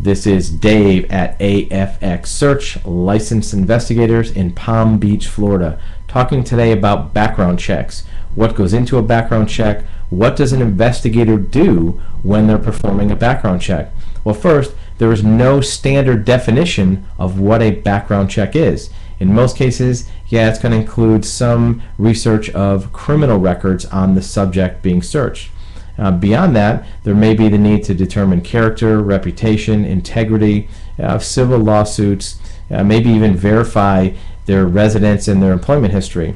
This is Dave at AFX Search, licensed investigators in Palm Beach, Florida, talking today about background checks. What goes into a background check? What does an investigator do when they're performing a background check? Well, first, there is no standard definition of what a background check is. In most cases, it's going to include some research of criminal records on the subject being searched. Beyond that, there may be the need to determine character, reputation, integrity, civil lawsuits, maybe even verify their residence and their employment history.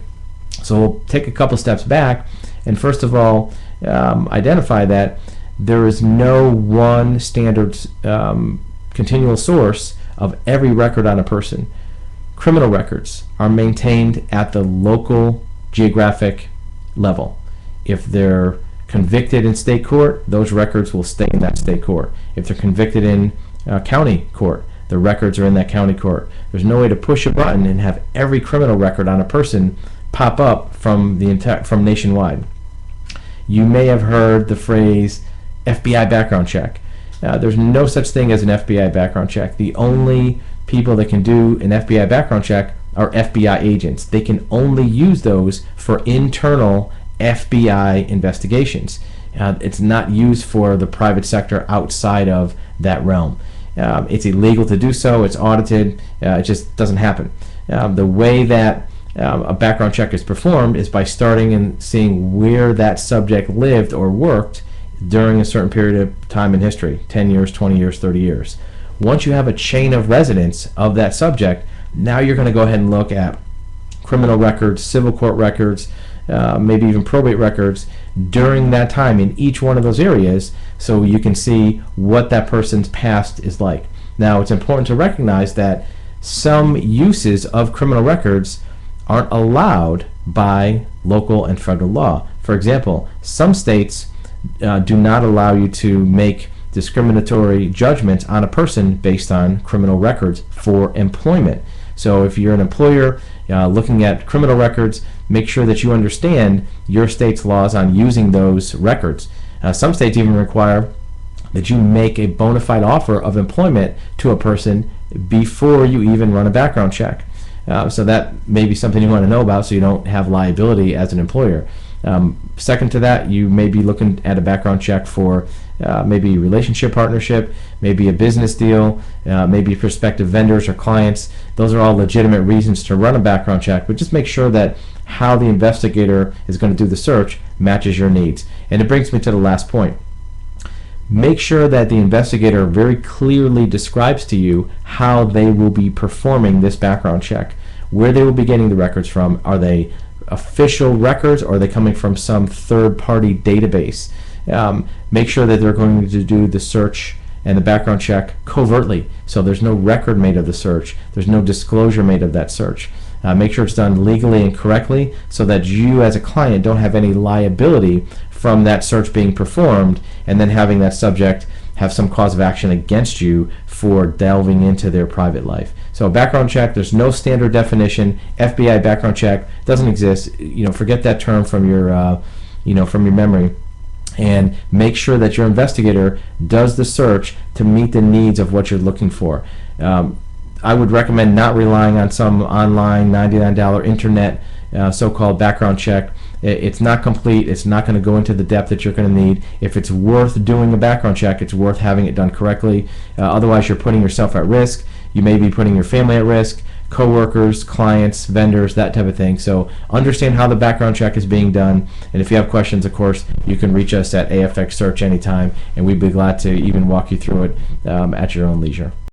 So we'll take a couple steps back and first of all identify that there is no one standard continual source of every record on a person. Criminal records are maintained at the local geographic level. If they're convicted in state court, those records will stay in that state court. If they're convicted in county court, the records are in that county court. There's no way to push a button and have every criminal record on a person pop up from nationwide. You may have heard the phrase FBI background check. There's no such thing as an FBI background check. The only people that can do an FBI background check are FBI agents. They can only use those for internal FBI investigations. It's not used for the private sector outside of that realm. It's illegal to do so. It's audited. It just doesn't happen. The way that a background check is performed is by starting and seeing where that subject lived or worked during a certain period of time in history, 10 years, 20 years, 30 years. Once you have a chain of residence of that subject, now you're going to go ahead and look at criminal records, civil court records, maybe even probate records during that time in each one of those areas, so you can see what that person's past is like. Now, it's important to recognize that some uses of criminal records aren't allowed by local and federal law. For example, some states do not allow you to make discriminatory judgments on a person based on criminal records for employment. So if you're an employer looking at criminal records, make sure that you understand your state's laws on using those records. Some states even require that you make a bona fide offer of employment to a person before you even run a background check. So that may be something you want to know about so you don't have liability as an employer. Second to that, you may be looking at a background check for maybe a relationship partnership, maybe a business deal, maybe prospective vendors or clients. Those are all legitimate reasons to run a background check, but just make sure that how the investigator is going to do the search matches your needs. And it brings me to the last point. Make sure that the investigator very clearly describes to you how they will be performing this background check, where they will be getting the records from. Are they official records or are they coming from some third-party database? Make sure that they're going to do the search and the background check covertly, so there's no record made of the search, there's no disclosure made of that search. Make sure it's done legally and correctly so that you as a client don't have any liability from that search being performed and then having that subject have some cause of action against you for delving into their private life. So a background check, there's no standard definition. FBI background check doesn't exist. Forget that term from your memory, and make sure that your investigator does the search to meet the needs of what you're looking for. I would recommend not relying on some online $99 internet so-called background check. It's not complete. It's not going to go into the depth that you're going to need. If it's worth doing a background check, it's worth having it done correctly. Otherwise, you're putting yourself at risk. You may be putting your family at risk, coworkers, clients, vendors, that type of thing. So understand how the background check is being done. And if you have questions, of course, you can reach us at AFX Search anytime, and we'd be glad to even walk you through it at your own leisure.